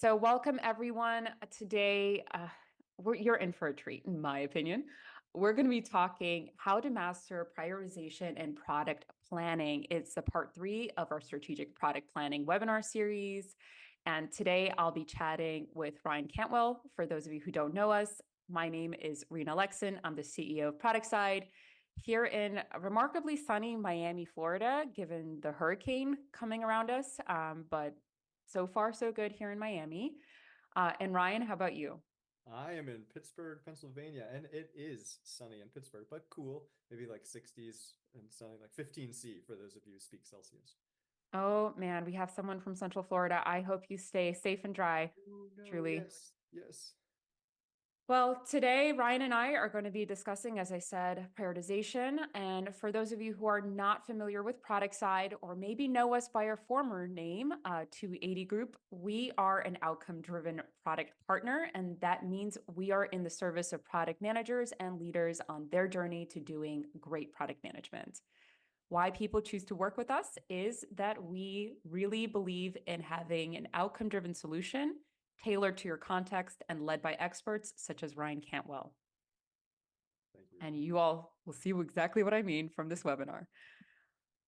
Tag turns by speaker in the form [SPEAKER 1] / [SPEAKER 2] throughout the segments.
[SPEAKER 1] So, welcome everyone. Today, you're in for a treat, in my opinion. We're going to be talking how to master prioritization and product planning. It's the part three of our strategic product planning webinar series. And today I'll be chatting with Ryan Cantwell. For those of you who don't know us, my name is Rina Alexin. I'm the CEO of Productside here in remarkably sunny Miami, Florida, given the hurricane coming around us. But so far, so good here in Miami. And Ryan, how about you?
[SPEAKER 2] I am in Pittsburgh, Pennsylvania, and it is sunny in Pittsburgh, but cool. Maybe like 60s and sunny, like 15 C for those of you who speak Celsius.
[SPEAKER 1] Oh man, we have someone from Central Florida. I hope you stay safe and dry,
[SPEAKER 2] Oh no,
[SPEAKER 1] truly.
[SPEAKER 2] yes, yes.
[SPEAKER 1] Well, today Ryan and I are going to be discussing, as I said, prioritization. And for those of you who are not familiar with Productside or maybe know us by our former name, 280 Group, we are an outcome-driven product partner, and that means we are in the service of product managers and leaders on their journey to doing great product management. Why people choose to work with us is that we really believe in having an outcome-driven solution tailored to your context and led by experts such as Ryan Cantwell.
[SPEAKER 2] Thank you.
[SPEAKER 1] And you all will see exactly what I mean from this webinar.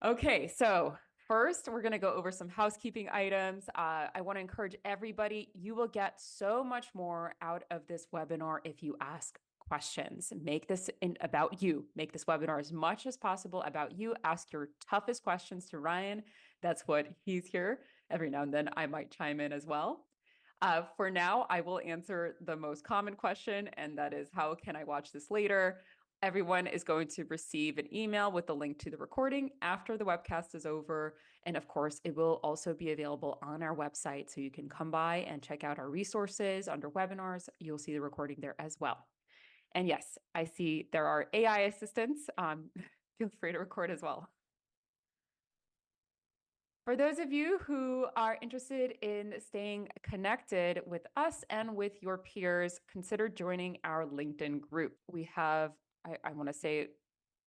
[SPEAKER 1] Okay, so first, we're going to go over some housekeeping items. I want to encourage everybody, you will get so much more out of this webinar if you ask questions. Make this about you. Make this webinar as much as possible about you. Ask your toughest questions to Ryan. That's what he's here. Every now and then, I might chime in as well. For now, I will answer the most common question, and that is, how can I watch this later? Everyone is going to receive an email with the link to the recording after the webcast is over. And of course, it will also be available on our website. So you can come by and check out our resources under webinars. You'll see the recording there as well. And yes, I see there are AI assistants. Feel free to record as well. For those of you who are interested in staying connected with us and with your peers, consider joining our LinkedIn group. We have, I want to say,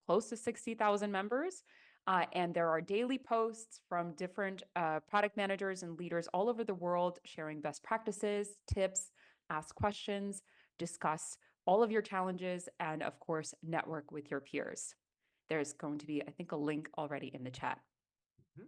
[SPEAKER 1] close to 60,000 members. And there are daily posts from different product managers and leaders all over the world sharing best practices, tips, ask questions, discuss all of your challenges, and of course, network with your peers. There's going to be, I think, a link already in the chat.
[SPEAKER 2] Mhm.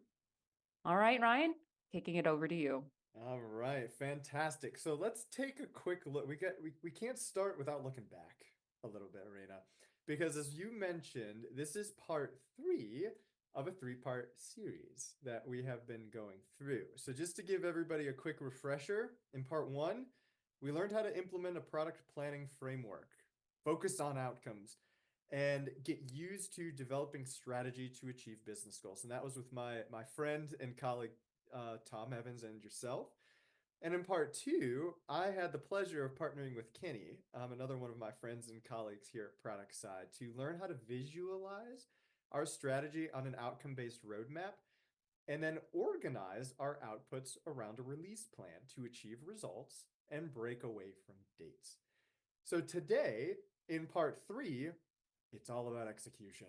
[SPEAKER 1] All right, Ryan, kicking it over to you.
[SPEAKER 2] All right, fantastic. So let's take a quick look. We can't start without looking back a little bit, Reina, because as you mentioned, this is part three of a three-part series that we have been going through. So just to give everybody a quick refresher, in part one, we learned how to implement a product planning framework, focus on outcomes, and get used to developing strategy to achieve business goals. And that was with my friend and colleague Tom Evans and yourself. And in part two, I had the pleasure of partnering with Kenny, another one of my friends and colleagues here at Productside, to learn how to visualize our strategy on an outcome-based roadmap and then organize our outputs around a release plan to achieve results and break away from dates. So today, in part three, it's all about execution.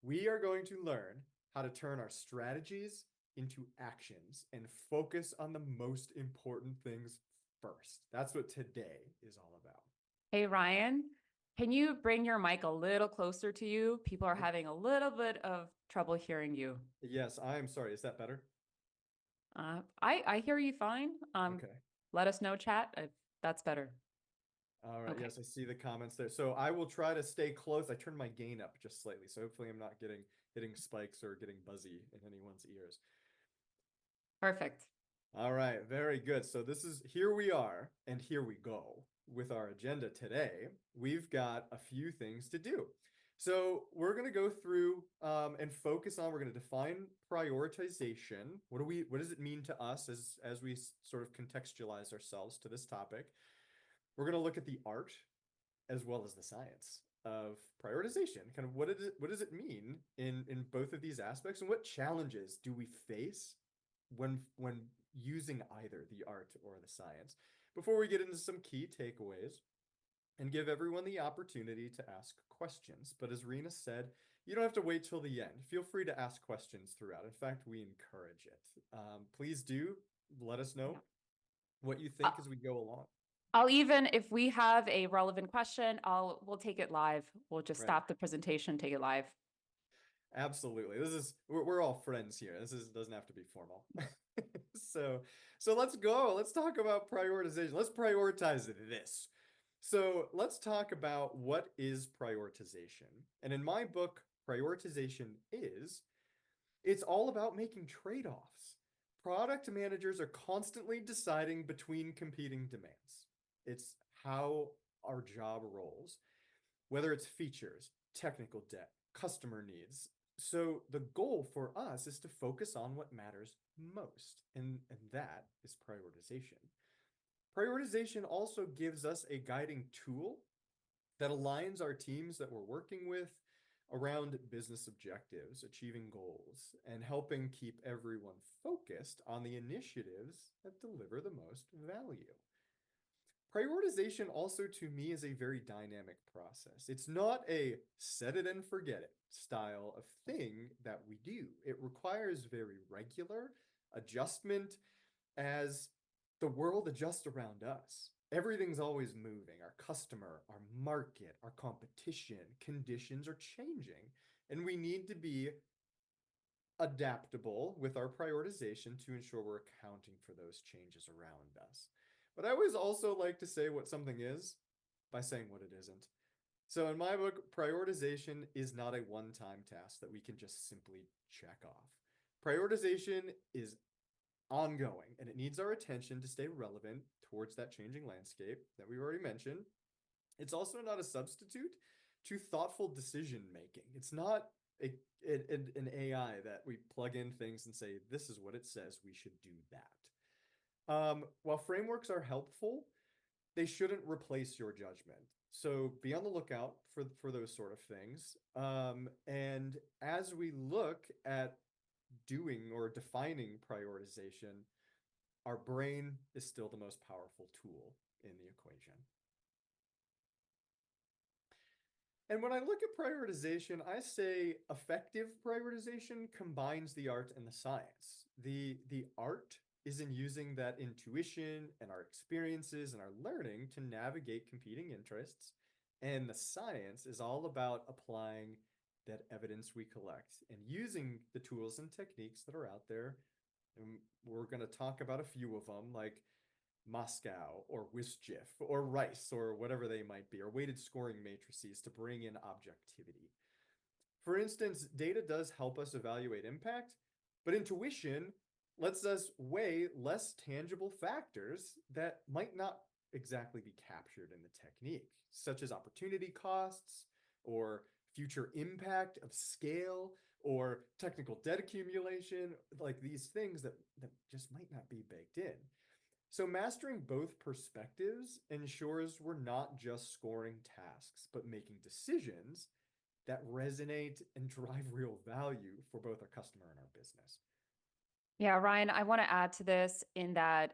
[SPEAKER 2] We are going to learn how to turn our strategies into actions and focus on the most important things first. That's what today is all about.
[SPEAKER 1] Hey, Ryan, can you bring your mic a little closer to you? People are having a little bit of trouble hearing you.
[SPEAKER 2] Yes, I am sorry. Is that better?
[SPEAKER 1] I hear you fine.
[SPEAKER 2] Okay.
[SPEAKER 1] Let us know, chat, if that's better.
[SPEAKER 2] All right.
[SPEAKER 1] Okay,
[SPEAKER 2] Yes, I see the comments there. So I will try to stay close. I turned my gain up just slightly, so hopefully I'm not hitting spikes or getting buzzy in anyone's ears.
[SPEAKER 1] perfect.
[SPEAKER 2] All right, very good. So this is here we are, and here we go with our agenda today. We've got a few things to do. So we're going to go through and focus on, we're going to define prioritization. What does it mean to us as we sort of contextualize ourselves to this topic? We're going to look at the art as well as the science of prioritization. Kind of what does it mean in both of these aspects, and what challenges do we face when using either the art or the science, before we get into some key takeaways and give everyone the opportunity to ask questions. But as Rina said, you don't have to wait till the end. Feel free to ask questions throughout. In fact, we encourage it. Please do let us know what you
[SPEAKER 1] Uh,
[SPEAKER 2] think as we go along.
[SPEAKER 1] I'll even, if we have a relevant question, we'll take it live. We'll just
[SPEAKER 2] Right.
[SPEAKER 1] stop the presentation, take it live.
[SPEAKER 2] Absolutely. We're all friends here. Doesn't have to be formal. So so let's go. Let's talk about prioritization. Let's prioritize this. So let's talk about what is prioritization. And in my book, prioritization is it's all about making trade-offs. Product managers are constantly deciding between competing demands. It's how our job rolls, whether it's features, technical debt, customer needs. So the goal for us is to focus on what matters most, and that is prioritization. Prioritization also gives us a guiding tool that aligns our teams that we're working with around business objectives, achieving goals, and helping keep everyone focused on the initiatives that deliver the most value. Prioritization also to me is a very dynamic process. It's not a set it and forget it style of thing that we do. It requires very regular adjustment as the world adjusts around us. Everything's always moving. Our customer, our market, our competition, conditions are changing. And we need to be adaptable with our prioritization to ensure we're accounting for those changes around us. But I always also like to say what something is by saying what it isn't. So in my book, prioritization is not a one-time task that we can just simply check off. Prioritization is ongoing and it needs our attention to stay relevant towards that changing landscape that we've already mentioned. It's also not a substitute to thoughtful decision making. It's not an AI that we plug in things and say, this is what it says, we should do that. While frameworks are helpful, they shouldn't replace your judgment. So be on the lookout for those sort of things. And as we look at doing or defining prioritization, our brain is still the most powerful tool in the equation. And when I look at prioritization, I say effective prioritization combines the art and the science. The art is in using that intuition and our experiences and our learning to navigate competing interests. And the science is all about applying that evidence we collect and using the tools and techniques that are out there. And we're going to talk about a few of them, like Moscow or WSJIF or Rice or whatever they might be, or weighted scoring matrices to bring in objectivity. For instance, data does help us evaluate impact, but intuition lets us weigh less tangible factors that might not exactly be captured in the technique, such as opportunity costs or future impact of scale or technical debt accumulation, like these things that just might not be baked in. So mastering both perspectives ensures we're not just scoring tasks, but making decisions that resonate and drive real value for both our customer and our business.
[SPEAKER 1] Yeah, Ryan, I want to add to this in that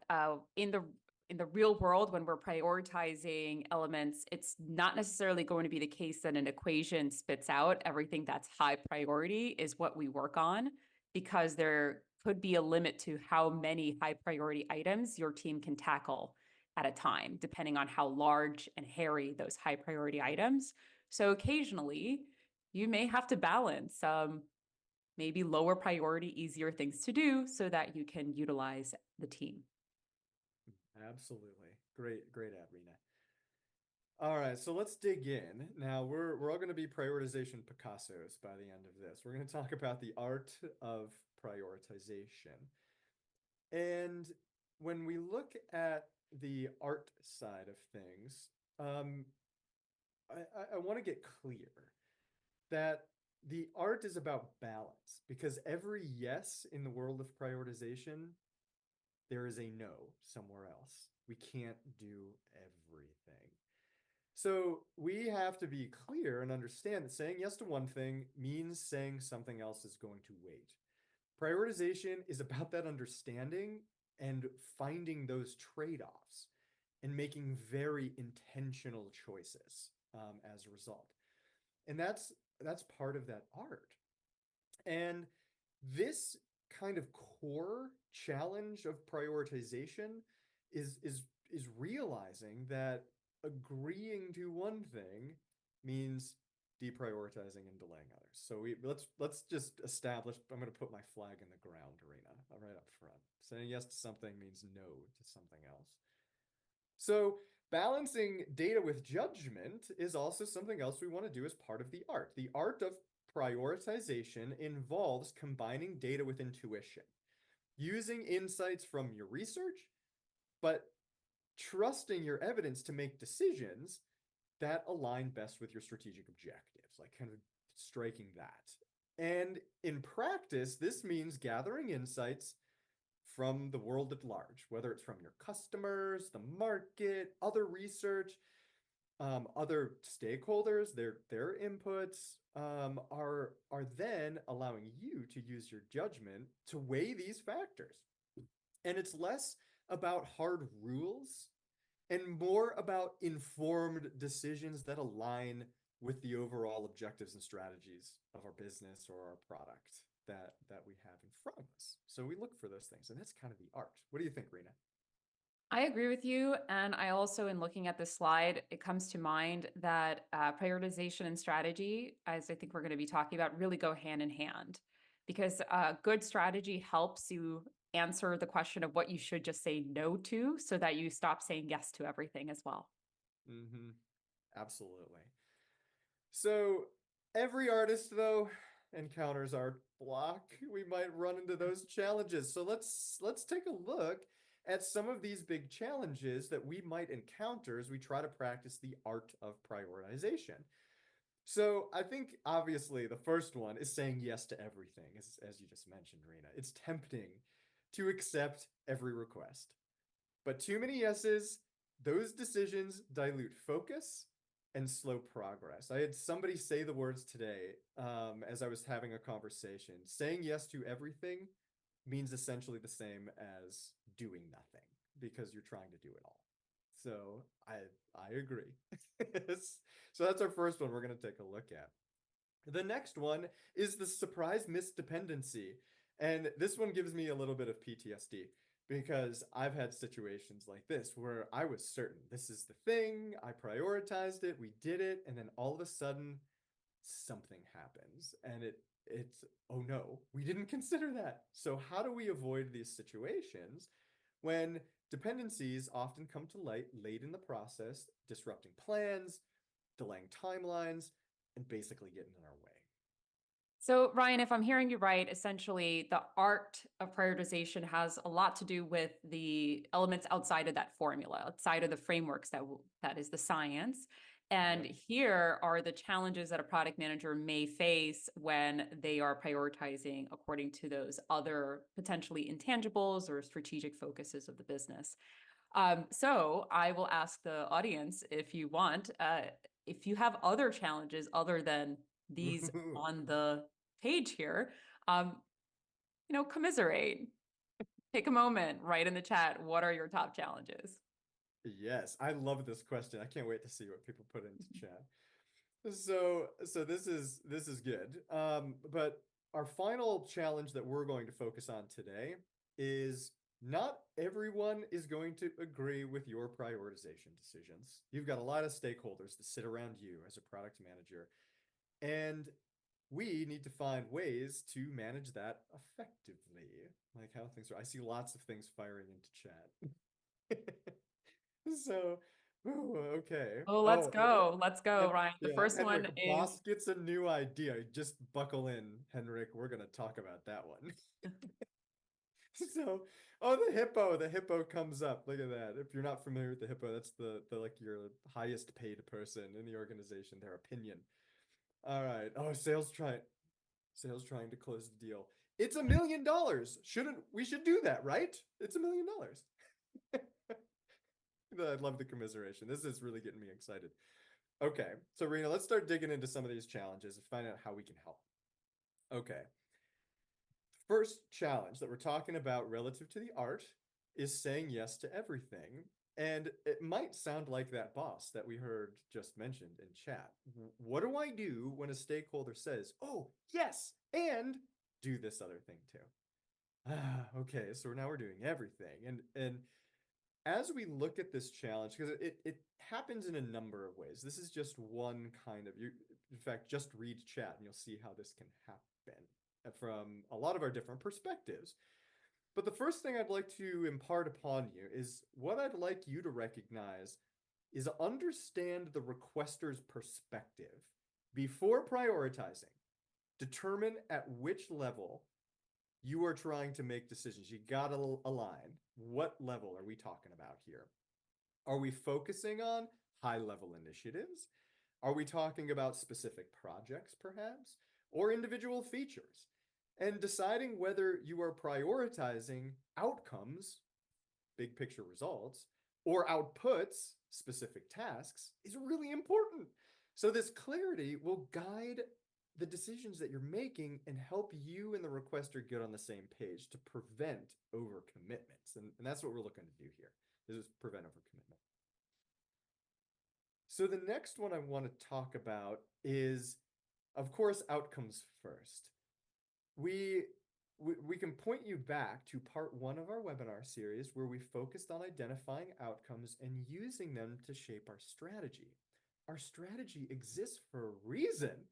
[SPEAKER 1] in the real world, when we're prioritizing elements, it's not necessarily going to be the case that an equation spits out everything that's high priority is what we work on, because there could be a limit to how many high priority items your team can tackle at a time, depending on how large and hairy those high priority items. So occasionally, you may have to balance maybe lower priority, easier things to do so that you can utilize the team.
[SPEAKER 2] Absolutely. Great ad, Rena. All right, so let's dig in. Now we're all going to be prioritization Picassos by the end of this. We're going to talk about the art of prioritization. And when we look at the art side of things, I want to get clear that the art is about balance because every yes in the world of prioritization, there is a no somewhere else. We can't do everything. So we have to be clear and understand that saying yes to one thing means saying something else is going to wait. Prioritization is about that understanding and finding those trade-offs and making very intentional choices as a result. And that's part of that art. And this kind of core challenge of prioritization is realizing that agreeing to one thing means deprioritizing and delaying others. So let's just establish. I'm going to put my flag in the ground, Rena, right up front. Saying yes to something means no to something else. So balancing data with judgment is also something else we want to do as part of the art. The art of prioritization involves combining data with intuition, using insights from your research, but trusting your evidence to make decisions that align best with your strategic objectives, like kind of striking that. And in practice, this means gathering insights from the world at large, whether it's from your customers, the market, other research, other stakeholders, their inputs are then allowing you to use your judgment to weigh these factors. And it's less about hard rules and more about informed decisions that align with the overall objectives and strategies of our business or our product that we have in front of us. So we look for those things, and that's kind of the art. What do you think, Rena?
[SPEAKER 1] I agree with you. And I also, in looking at this slide, it comes to mind that prioritization and strategy, as I think we're going to be talking about, really go hand in hand because good strategy helps you answer the question of what you should just say no to so that you stop saying yes to everything as well.
[SPEAKER 2] Mm-hmm. Absolutely. So every artist, though, encounters art block. We might run into those challenges. So let's take a look at some of these big challenges that we might encounter as we try to practice the art of prioritization. So I think obviously the first one is saying yes to everything, as you just mentioned, Rena. It's tempting to accept every request. But too many yeses, those decisions dilute focus and slow progress. I had somebody say the words today as I was having a conversation. Saying yes to everything means essentially the same as doing nothing because you're trying to do it all. So I agree. So that's our first one we're going to take a look at. The next one is the surprise missed dependency. And this one gives me a little bit of PTSD because I've had situations like this where I was certain this is the thing, I prioritized it, we did it, and then all of a sudden something happens and it's oh no, we didn't consider that. So how do we avoid these situations when dependencies often come to light late in the process, disrupting plans, delaying timelines, and basically getting in our way?
[SPEAKER 1] So, Ryan, if I'm hearing you right, essentially the art of prioritization has a lot to do with the elements outside of that formula, outside of the frameworks that is the science. And
[SPEAKER 2] Yep.
[SPEAKER 1] here are the challenges that a product manager may face when they are prioritizing according to those other potentially intangibles or strategic focuses of the business. So I will ask the audience if you want, if you have other challenges other than these on the page here, um, commiserate. Take a moment, write in the chat, what are your top challenges?
[SPEAKER 2] Yes, I love this question. I can't wait to see what people put into chat. So this is good. But our final challenge that we're going to focus on today is not everyone is going to agree with your prioritization decisions. You've got a lot of stakeholders that sit around you as a product manager, and we need to find ways to manage that effectively. Like how things are. I see lots of things firing into chat. So, ooh, okay.
[SPEAKER 1] Oh, let's
[SPEAKER 2] Oh,
[SPEAKER 1] go. Let's go, Ryan. The
[SPEAKER 2] yeah,
[SPEAKER 1] first one
[SPEAKER 2] Henrik,
[SPEAKER 1] is
[SPEAKER 2] boss gets a new idea. Just buckle in, Henrik. We're gonna talk about that one. So, oh, the hippo comes up. Look at that. If you're not familiar with the hippo, that's the like your highest paid person in the organization, their opinion. All right. Oh, sales trying to close the deal. It's $1 million. Shouldn't we should do that, right? It's $1 million. I love the commiseration. This is really getting me excited. Okay, so Rena, let's start digging into some of these challenges and find out how we can help. Okay, first challenge that we're talking about relative to the art is saying yes to everything. And it might sound like that boss that we heard just mentioned in chat. What do I do when a stakeholder says, oh, yes, and do this other thing too? Okay, so now we're doing everything. And as we look at this challenge, because it happens in a number of ways. This is just one kind of you. In fact, just read chat and you'll see how this can happen from a lot of our different perspectives. But the first thing I'd like to impart upon you is what I'd like you to recognize is understand the requester's perspective before prioritizing. Determine at which level you are trying to make decisions. You got to align. What level are we talking about here? Are we focusing on high level initiatives? Are we talking about specific projects, perhaps, or individual features? And deciding whether you are prioritizing outcomes, big picture results, or outputs, specific tasks, is really important. So, this clarity will guide the decisions that you're making and help you and the requester get on the same page to prevent overcommitments. And that's what we're looking to do here. This is prevent overcommitment. So the next one I want to talk about is, of course, outcomes first. We we can point you back to part 1 of our webinar series where we focused on identifying outcomes and using them to shape our strategy. Our strategy exists for a reason.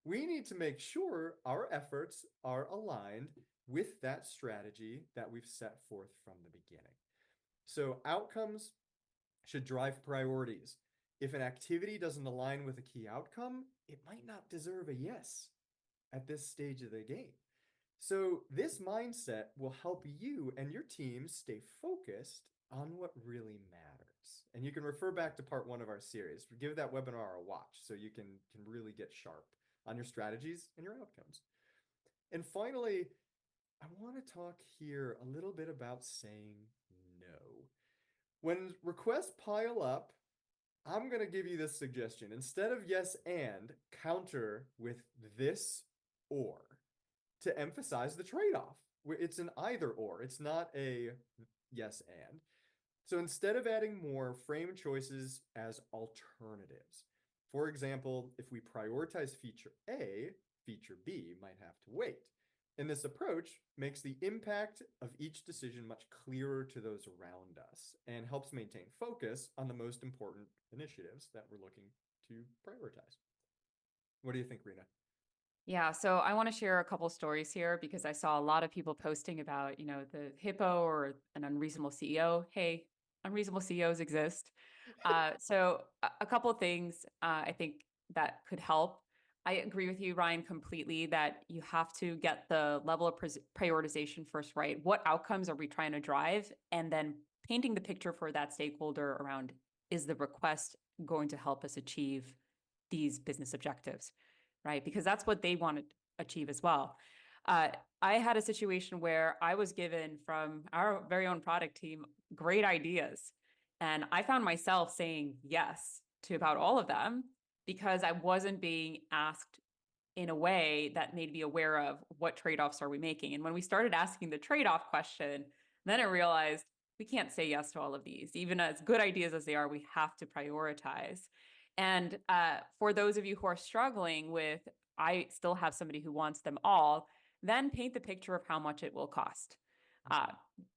[SPEAKER 2] We need to make sure our efforts are aligned with that strategy that we've set forth from the beginning. So outcomes should drive priorities. If an activity doesn't align with a key outcome, it might not deserve a yes at this stage of the game. So this mindset will help you and your team stay focused on what really matters. And you can refer back to part 1 of our series. Give that webinar a watch so you can really get sharp on your strategies and your outcomes. And finally, I want to talk here a little bit about saying no. When requests pile up, I'm going to give you this suggestion. Instead of yes and, counter with this or to emphasize the trade-off. It's an either or. It's not a yes and. So instead of adding more, frame choices as alternatives. For example, if we prioritize feature A, feature B might have to wait. And this approach makes the impact of each decision much clearer to those around us and helps maintain focus on the most important initiatives that we're looking to prioritize. What do you think, Rina?
[SPEAKER 1] Yeah, so I want to share a couple stories here because I saw a lot of people posting about, the hippo or an unreasonable CEO. Hey, unreasonable CEOs exist. So a couple of things I think that could help. I agree with you, Ryan, completely that you have to get the level of prioritization first right. What outcomes are we trying to drive? And then painting the picture for that stakeholder around, is the request going to help us achieve these business objectives, right? Because that's what they want to achieve as well. Uh, I had a situation where I was given from our very own product team great ideas. And I found myself saying yes to about all of them because I wasn't being asked in a way that made me aware of what trade-offs are we making. And when we started asking the trade-off question, then I realized we can't say yes to all of these. Even as good ideas as they are, we have to prioritize. And for those of you who are struggling with, I still have somebody who wants them all, then paint the picture of how much it will cost.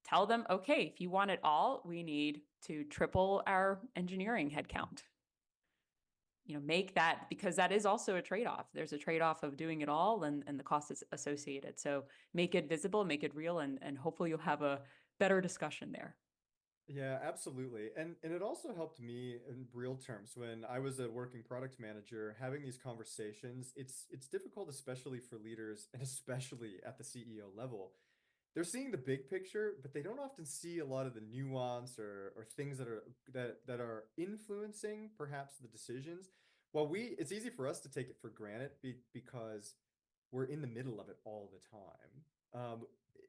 [SPEAKER 1] Tell them, okay, if you want it all, we need to triple our engineering headcount. Make that, because that is also a trade-off. There's a trade-off of doing it all and the cost is associated. So make it visible, make it real, and hopefully you'll have a better discussion there.
[SPEAKER 2] Yeah, absolutely. And it also helped me in real terms when I was a working product manager having these conversations. It's difficult, especially for leaders and especially at the CEO level. They're seeing the big picture, but they don't often see a lot of the nuance or things that are influencing perhaps the decisions. Well, it's easy for us to take it for granted because we're in the middle of it all the time.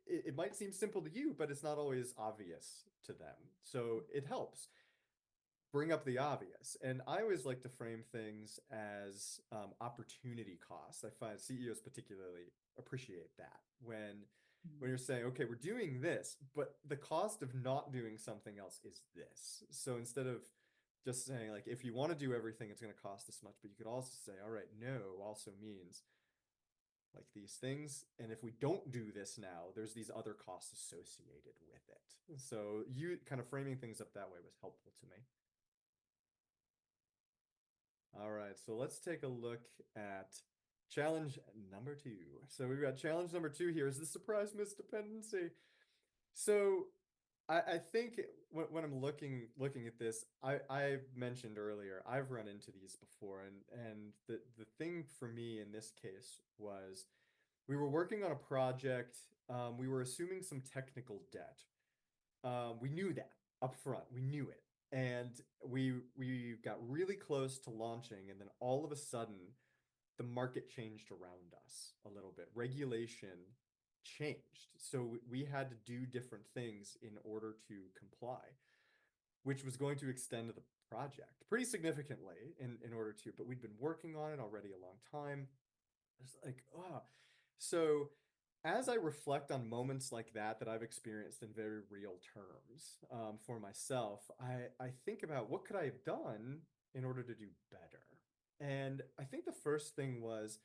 [SPEAKER 2] It might seem simple to you, but it's not always obvious to them. So it helps bring up the obvious. And I always like to frame things as opportunity costs. I find CEOs particularly appreciate that when you're saying, okay, we're doing this, but the cost of not doing something else is this. So instead of just saying like, if you want to do everything, it's going to cost this much, but you could also say, all right, no also means like these things. And if we don't do this now, there's these other costs associated with it. So you kind of framing things up that way was helpful to me. All right, so let's take a look at challenge number two. So we've got challenge number two here is the surprise misdependency. So I think when I'm looking at this, I mentioned earlier, I've run into these before, and the thing for me in this case was we were working on a project. We were assuming some technical debt. We knew that up front. We knew it. And we got really close to launching, and then all of a sudden, the market changed around us a little bit. Regulation changed. So we had to do different things in order to comply, which was going to extend the project pretty significantly in order to, but we'd been working on it already a long time. It's like, oh, so as I reflect on moments like that I've experienced in very real terms for myself, I think about what could I have done in order to do better. And I think the first thing was,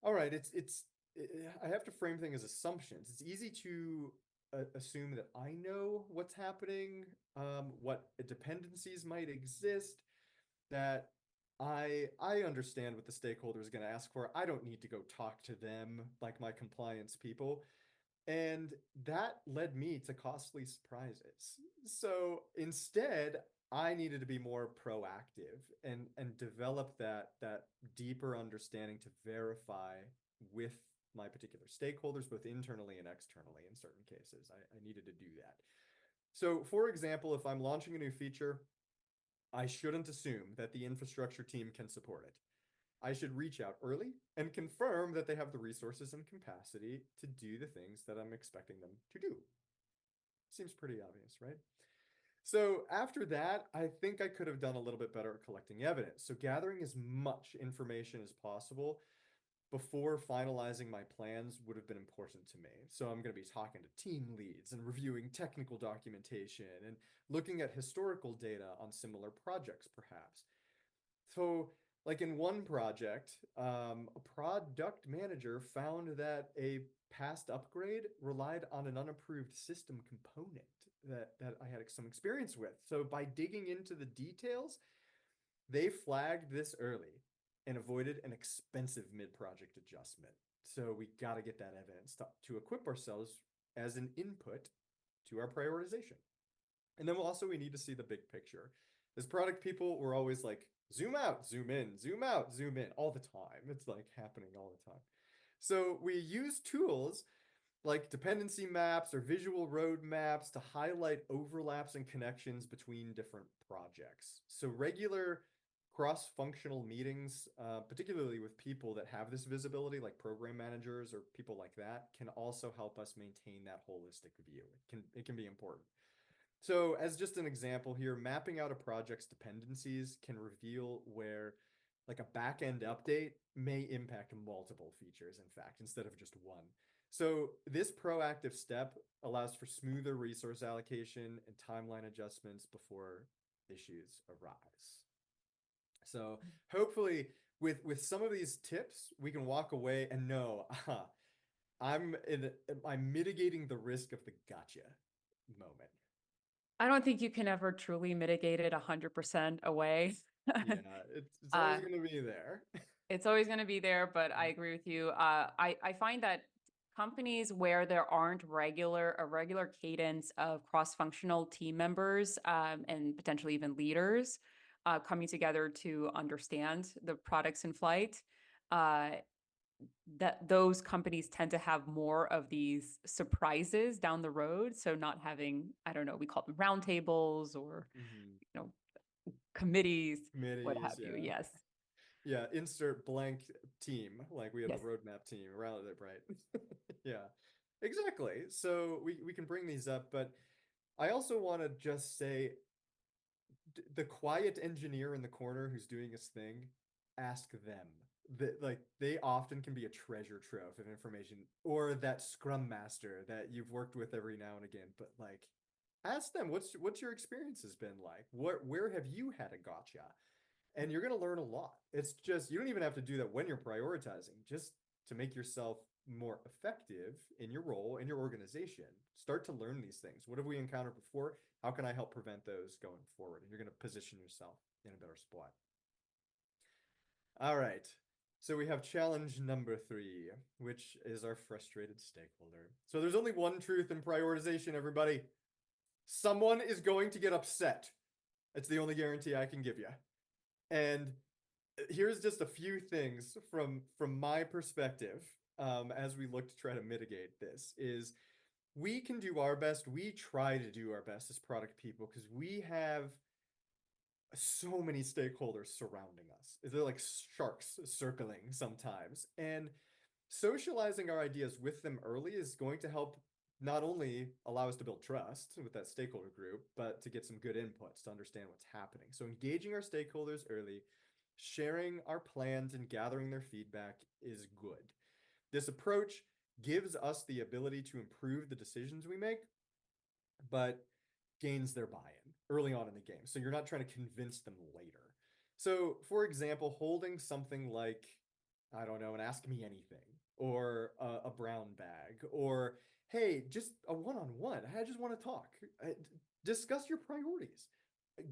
[SPEAKER 2] all right, I have to frame things as assumptions. It's easy to assume that I know what's happening, what dependencies might exist, that I understand what the stakeholder is going to ask for. I don't need to go talk to them like my compliance people. And that led me to costly surprises. So instead, I needed to be more proactive and develop that deeper understanding to verify with my particular stakeholders, both internally and externally in certain cases. I needed to do that. So for example, if I'm launching a new feature, I shouldn't assume that the infrastructure team can support it. I should reach out early and confirm that they have the resources and capacity to do the things that I'm expecting them to do. Seems pretty obvious, right? So after that, I think I could have done a little bit better at collecting evidence. So gathering as much information as possible before finalizing my plans would have been important to me. So I'm going to be talking to team leads and reviewing technical documentation and looking at historical data on similar projects, perhaps. So, like in one project, a product manager found that a past upgrade relied on an unapproved system component that I had some experience with. So, by digging into the details, they flagged this early and avoided an expensive mid-project adjustment. So, we got to get that evidence to equip ourselves as an input to our prioritization. And then we need to see the big picture. As product people, we're always like, zoom out, zoom in, zoom out, zoom in all the time. It's like happening all the time. So we use tools like dependency maps or visual road maps to highlight overlaps and connections between different projects. So regular cross-functional meetings, particularly with people that have this visibility, like program managers or people like that, can also help us maintain that holistic view. It can be important. So as just an example here, mapping out a project's dependencies can reveal where like a backend update may impact multiple features, in fact, instead of just one. So this proactive step allows for smoother resource allocation and timeline adjustments before issues arise. So hopefully with some of these tips, we can walk away and know, I'm mitigating the risk of the gotcha moment.
[SPEAKER 1] I don't think you can ever truly mitigate it 100% away.
[SPEAKER 2] Yeah, it's
[SPEAKER 1] Uh,
[SPEAKER 2] always going to be there.
[SPEAKER 1] it's always going to be there, but I agree with you. I find that companies where there aren't a regular cadence of cross-functional team members and potentially even leaders coming together to understand the products in flight, uh, that those companies tend to have more of these surprises down the road. So not having, I don't know, we call them roundtables or,
[SPEAKER 2] Mhm.
[SPEAKER 1] you know, committees, what
[SPEAKER 2] Committees,
[SPEAKER 1] have you.
[SPEAKER 2] yeah.
[SPEAKER 1] Yes.
[SPEAKER 2] Yeah, insert blank team, like we have a
[SPEAKER 1] Yes.
[SPEAKER 2] roadmap team, around it, right? Yeah, exactly. So we can bring these up, but I also want to just say the quiet engineer in the corner who's doing his thing, ask them. Like they often can be a treasure trove of information, or that scrum master that you've worked with every now and again. But like, ask them what's your experience has been like. Where have you had a gotcha? And you're gonna learn a lot. It's just you don't even have to do that when you're prioritizing. Just to make yourself more effective in your role, in your organization. Start to learn these things. What have we encountered before? How can I help prevent those going forward? And you're going to position yourself in a better spot. All right. So we have challenge number 3, which is our frustrated stakeholder. So there's only one truth in prioritization, everybody. Someone is going to get upset. It's the only guarantee I can give you. And here's just a few things from my perspective, as we look to try to mitigate this, is we can do our best. We try to do our best as product people because we have so many stakeholders surrounding us. They're like sharks circling sometimes. And socializing our ideas with them early is going to help not only allow us to build trust with that stakeholder group, but to get some good inputs to understand what's happening. So engaging our stakeholders early, sharing our plans and gathering their feedback is good. This approach gives us the ability to improve the decisions we make, but gains their buy-in early on in the game. So you're not trying to convince them later. So, for example, holding something like, I don't know, an Ask Me Anything or a brown bag or, hey, just a one-on-one. I just want to talk. Discuss your priorities.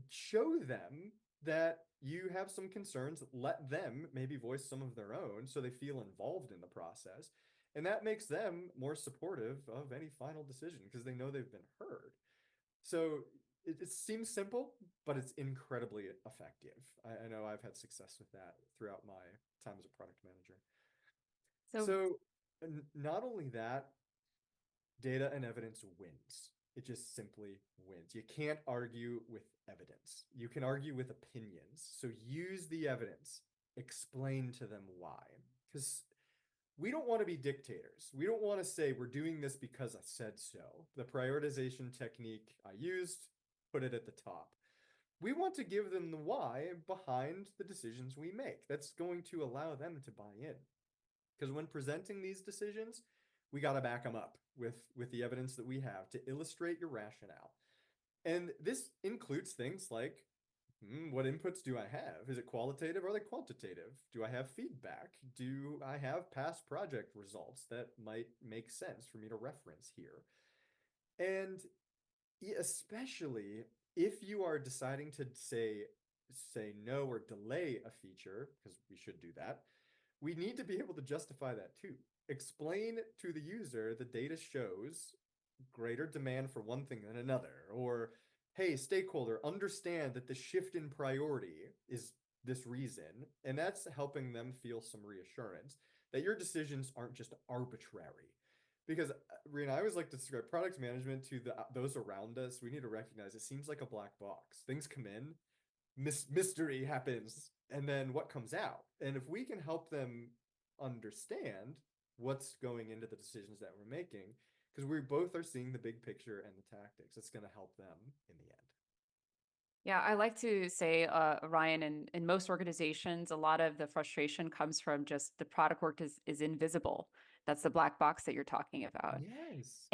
[SPEAKER 2] Show them that you have some concerns. Let them maybe voice some of their own so they feel involved in the process. And that makes them more supportive of any final decision because they know they've been heard. So it seems simple, but it's incredibly effective. I know I've had success with that throughout my time as a product manager.
[SPEAKER 1] So
[SPEAKER 2] So not only that, data and evidence wins. It just simply wins. You can't argue with evidence. You can argue with opinions. So use the evidence. Explain to them why. Because we don't want to be dictators. We don't want to say we're doing this because I said so. The prioritization technique I used, put it at the top. We want to give them the why behind the decisions we make. That's going to allow them to buy in. Because when presenting these decisions, we got to back them up with the evidence that we have to illustrate your rationale. And this includes things like, what inputs do I have? Is it qualitative or are they quantitative? Do I have feedback? Do I have past project results that might make sense for me to reference here? And especially if you are deciding to say no or delay a feature, because we should do that, we need to be able to justify that too. Explain to the user the data shows greater demand for one thing than another, or hey, stakeholder, understand that the shift in priority is this reason, and that's helping them feel some reassurance that your decisions aren't just arbitrary. Because Rina, I always like to describe product management to those around us. We need to recognize it seems like a black box. Things come in, mystery happens, and then what comes out. And if we can help them understand what's going into the decisions that we're making, because we both are seeing the big picture and the tactics, it's going to help them in the end.
[SPEAKER 1] yeah, I like to say, Ryan, in most organizations, a lot of the frustration comes from just the product work is invisible. That's the black box that you're talking about.
[SPEAKER 2] Yes.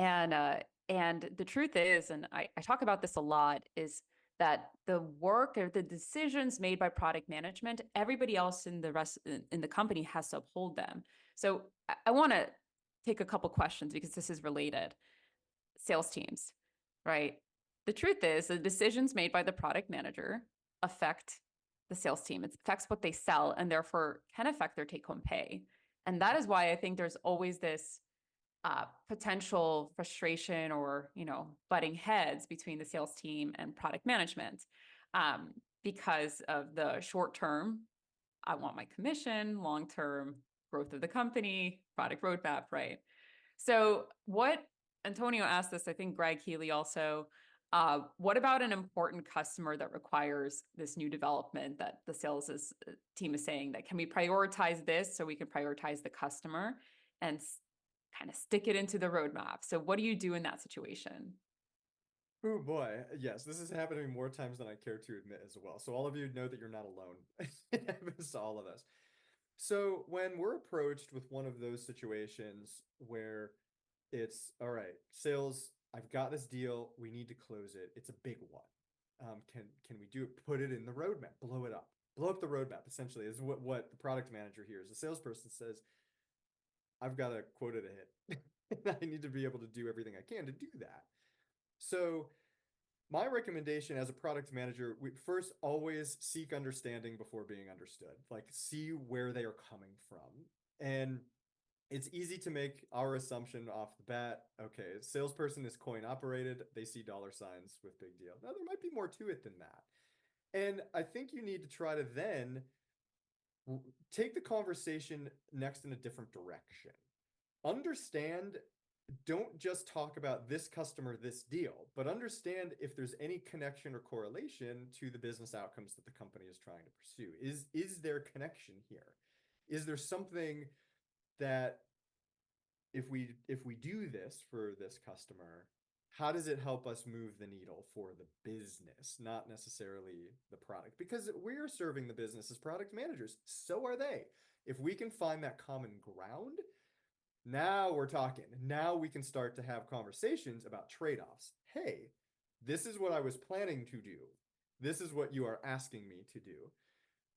[SPEAKER 1] And the truth is, and I talk about this a lot, is that the work or the decisions made by product management, everybody else in the rest in the company has to uphold them. So I want to take a couple questions because this is related. Sales teams, right? The truth is the decisions made by the product manager affect the sales team. It affects what they sell and therefore can affect their take home pay. And that is why I think there's always this potential frustration or, butting heads between the sales team and product management because of the short term, I want my commission, long term growth of the company, product roadmap, right? So what Antonio asked this, I think Greg Healy also, what about an important customer that requires this new development that the team is saying that can we prioritize this so we can prioritize the customer and kind of stick it into the roadmap? So what do you do in that situation?
[SPEAKER 2] Oh boy, yes, this is happening more times than I care to admit as well. So all of you know that you're not alone. It happens to all of us. So when we're approached with one of those situations where it's all right, sales, I've got this deal, we need to close it. It's a big one. Can we do it? Put it in the roadmap, blow it up, blow up the roadmap. Essentially, is what the product manager hears. The salesperson says, I've got a quota to hit. I need to be able to do everything I can to do that. So my recommendation as a product manager, we first always seek understanding before being understood. Like see where they are coming from. And it's easy to make our assumption off the bat. Okay, salesperson is coin operated. They see dollar signs with big deal. Now there might be more to it than that. And I think you need to try to then take the conversation next in a different direction. Understand, don't just talk about this customer, this deal, but understand if there's any connection or correlation to the business outcomes that the company is trying to pursue. Is there connection here? Is there something that if we do this for this customer, how does it help us move the needle for the business, not necessarily the product? Because we're serving the business as product managers, so are they. If we can find that common ground, now we're talking. Now we can start to have conversations about trade-offs. Hey, this is what I was planning to do. This is what you are asking me to do.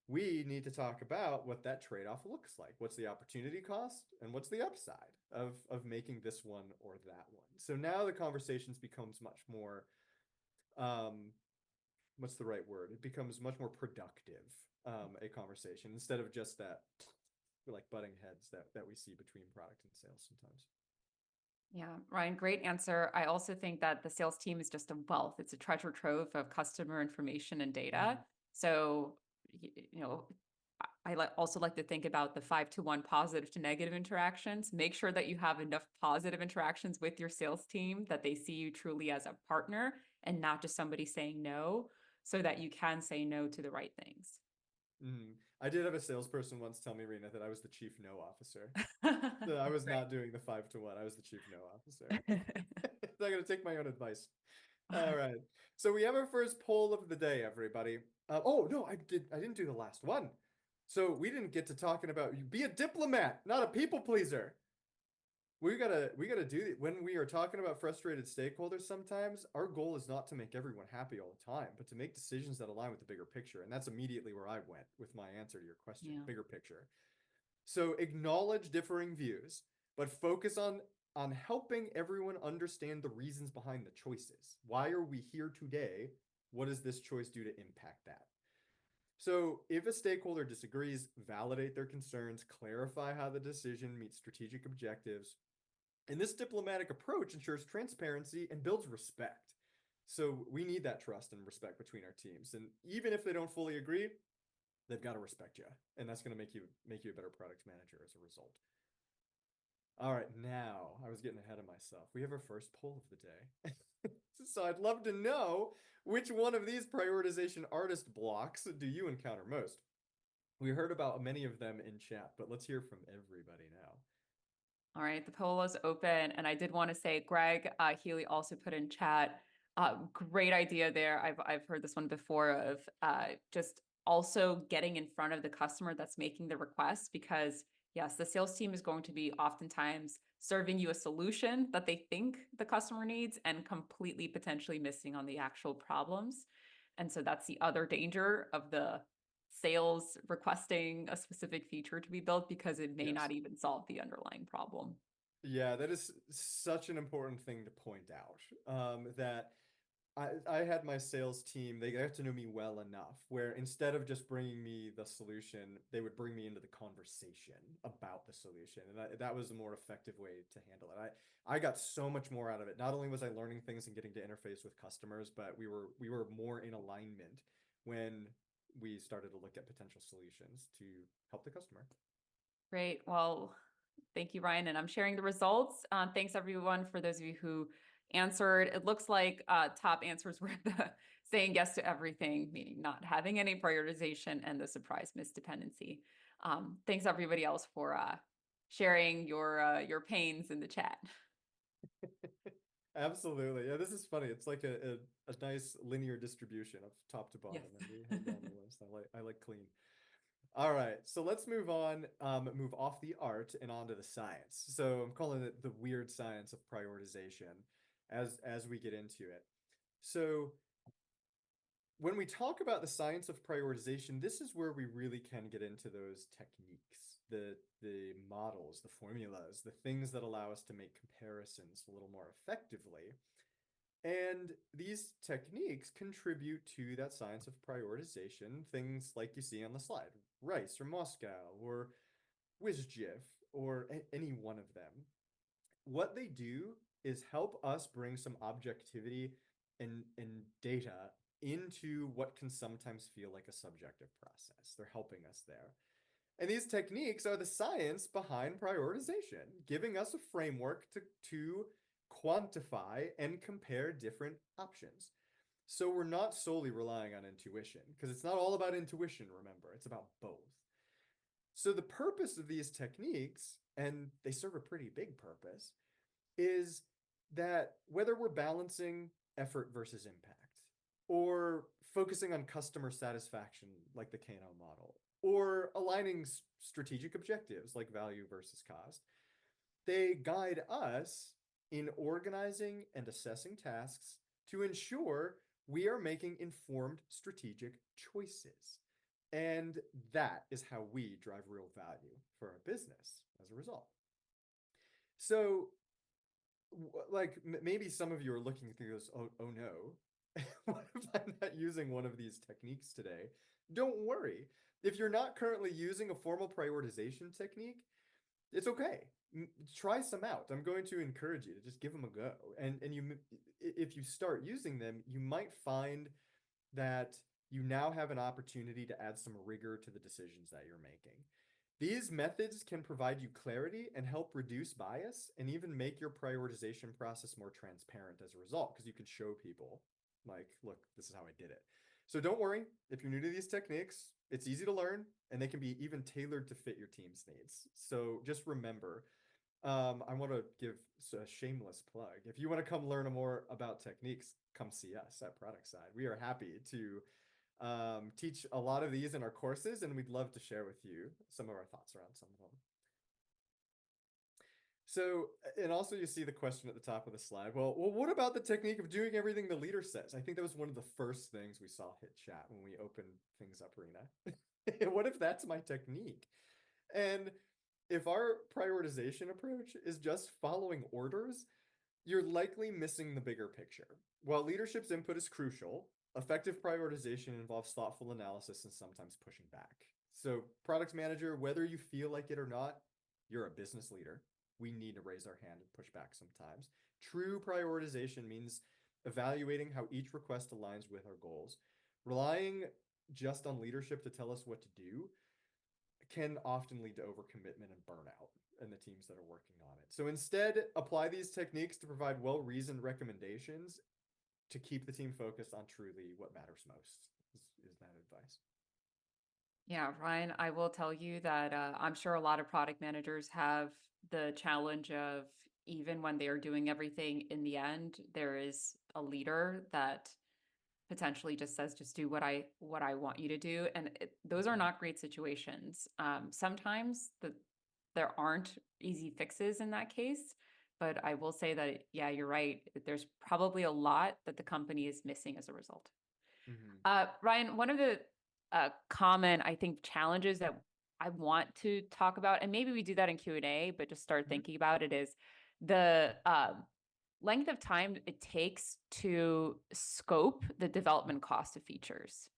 [SPEAKER 2] We need to talk about what that trade-off looks like. What's the opportunity cost and what's the upside of making this one or that one? So now the conversations becomes much more, what's the right word? It becomes much more productive, a conversation instead of just that like butting heads that we see between product and sales sometimes.
[SPEAKER 1] Yeah, Ryan, great answer. I also think that the sales team is just a wealth. It's a treasure trove of customer information and data. So, you know, also like to think about the 5-to-1 positive to negative interactions. Make sure that you have enough positive interactions with your sales team that they see you truly as a partner and not just somebody saying no, so that you can say no to the right things.
[SPEAKER 2] I did have a salesperson once tell me, Rena, that I was the chief no officer. So I was not doing the 5-to-1. I was the chief no officer. I'm going to take my own advice. All right. So we have our first poll of the day, everybody. Oh no, I didn't do the last one. So we didn't get to talking about you be a diplomat, not a people pleaser. We gotta do it when we are talking about frustrated stakeholders. Sometimes our goal is not to make everyone happy all the time, but to make decisions that align with the bigger picture. And that's immediately where I went with my answer to your question,
[SPEAKER 1] Yeah.
[SPEAKER 2] bigger picture. So acknowledge differing views, but focus on helping everyone understand the reasons behind the choices. Why are we here today? What does this choice do to impact that? So if a stakeholder disagrees, validate their concerns, clarify how the decision meets strategic objectives. And this diplomatic approach ensures transparency and builds respect. So we need that trust and respect between our teams. And even if they don't fully agree, they've got to respect you. And that's going to make you a better product manager as a result. All right, now I was getting ahead of myself. We have our first poll of the day. So I'd love to know which one of these prioritization artist blocks do you encounter most? We heard about many of them in chat, but let's hear from everybody now.
[SPEAKER 1] All right, the poll is open. And I did want to say, Greg Healy also put in chat, great idea there. I've heard this one before of just also getting in front of the customer that's making the request, because yes, the sales team is going to be oftentimes serving you a solution that they think the customer needs and completely potentially missing on the actual problems. And so that's the other danger of the sales requesting a specific feature to be built, because it may
[SPEAKER 2] Yes.
[SPEAKER 1] not even solve the underlying problem.
[SPEAKER 2] Yeah, that is such an important thing to point out. That I had my sales team, they got to know me well enough where instead of just bringing me the solution, they would bring me into the conversation about the solution. And that was a more effective way to handle it. I got so much more out of it. Not only was I learning things and getting to interface with customers, but we were more in alignment when we started to look at potential solutions to help the customer.
[SPEAKER 1] Great. Well, thank you, Ryan. And I'm sharing the results. Thanks, everyone, for those of you who answered. It looks like top answers were the saying yes to everything, meaning not having any prioritization, and the surprise missed dependency. Thanks, everybody else, for sharing your pains in the chat.
[SPEAKER 2] Absolutely. Yeah, this is funny. It's like a nice linear distribution of top to bottom,
[SPEAKER 1] Yes.
[SPEAKER 2] and we head down the list. I like clean. All right, so let's move on, move off the art and onto the science. So I'm calling it the weird science of prioritization as we get into it. So when we talk about the science of prioritization, this is where we really can get into those techniques. the models, the formulas, the things that allow us to make comparisons a little more effectively. And these techniques contribute to that science of prioritization, things like you see on the slide, Rice or Moscow or WizGIF or any one of them. What they do is help us bring some objectivity and data into what can sometimes feel like a subjective process. They're helping us there. And these techniques are the science behind prioritization, giving us a framework to quantify and compare different options. So we're not solely relying on intuition, because it's not all about intuition, remember, it's about both. So the purpose of these techniques, and they serve a pretty big purpose, is that whether we're balancing effort versus impact, or focusing on customer satisfaction like the Kano model, or aligning strategic objectives like value versus cost, they guide us in organizing and assessing tasks to ensure we are making informed strategic choices. And that is how we drive real value for our business as a result. So, like, maybe some of you are looking through this, oh no, what if I'm not using one of these techniques today? Don't worry. If you're not currently using a formal prioritization technique, it's okay. Try some out. I'm going to encourage you to just give them a go. And if you start using them, you might find that you now have an opportunity to add some rigor to the decisions that you're making. These methods can provide you clarity and help reduce bias and even make your prioritization process more transparent as a result, because you can show people, like, look, this is how I did it. So don't worry, if you're new to these techniques, it's easy to learn and they can be even tailored to fit your team's needs. So just remember, I want to give a shameless plug. If you want to come learn more about techniques, come see us at Productside. We are happy to teach a lot of these in our courses, and we'd love to share with you some of our thoughts around some of them. So, and also you see the question at the top of the slide. Well, what about the technique of doing everything the leader says? I think that was one of the first things we saw hit chat when we opened things up, Rina. What if that's my technique? And if our prioritization approach is just following orders, you're likely missing the bigger picture. While leadership's input is crucial, effective prioritization involves thoughtful analysis and sometimes pushing back. So, product manager, whether you feel like it or not, you're a business leader. We need to raise our hand and push back sometimes. True prioritization means evaluating how each request aligns with our goals. Relying just on leadership to tell us what to do can often lead to overcommitment and burnout in the teams that are working on it. So instead, apply these techniques to provide well-reasoned recommendations to keep the team focused on truly what matters most, is that advice.
[SPEAKER 1] Yeah, Ryan, I will tell you that I'm sure a lot of product managers have the challenge of, even when they are doing everything, in the end, there is a leader that potentially just says, just do what I want you to do. And those are not great situations. Sometimes there aren't easy fixes in that case, but I will say that, yeah, you're right. There's probably a lot that the company is missing as a result. Ryan, one of the common, I think, challenges that I want to talk about, and maybe we do that in Q&A, but just start thinking about it, is the length of time it takes to scope the development cost of features.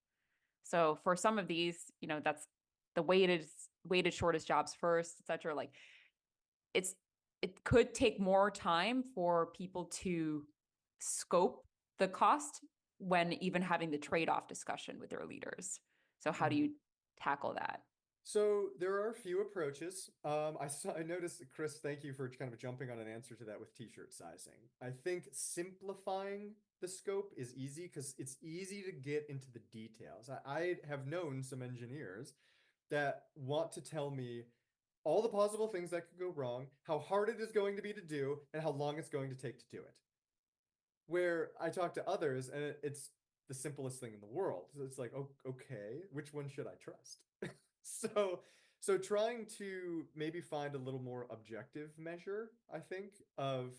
[SPEAKER 1] So for some of these, that's the weighted shortest jobs first, et cetera. Like it could take more time for people to scope the cost when even having the trade-off discussion with their leaders. So how do you tackle that?
[SPEAKER 2] So there are a few approaches. I noticed, Chris, thank you for kind of jumping on an answer to that with t-shirt sizing. I think simplifying the scope is easy because it's easy to get into the details. I have known some engineers that want to tell me all the possible things that could go wrong, how hard it is going to be to do, and how long it's going to take to do it. Where I talk to others, and it's the simplest thing in the world. So it's like, oh, okay, which one should I trust? So trying to maybe find a little more objective measure, I think, of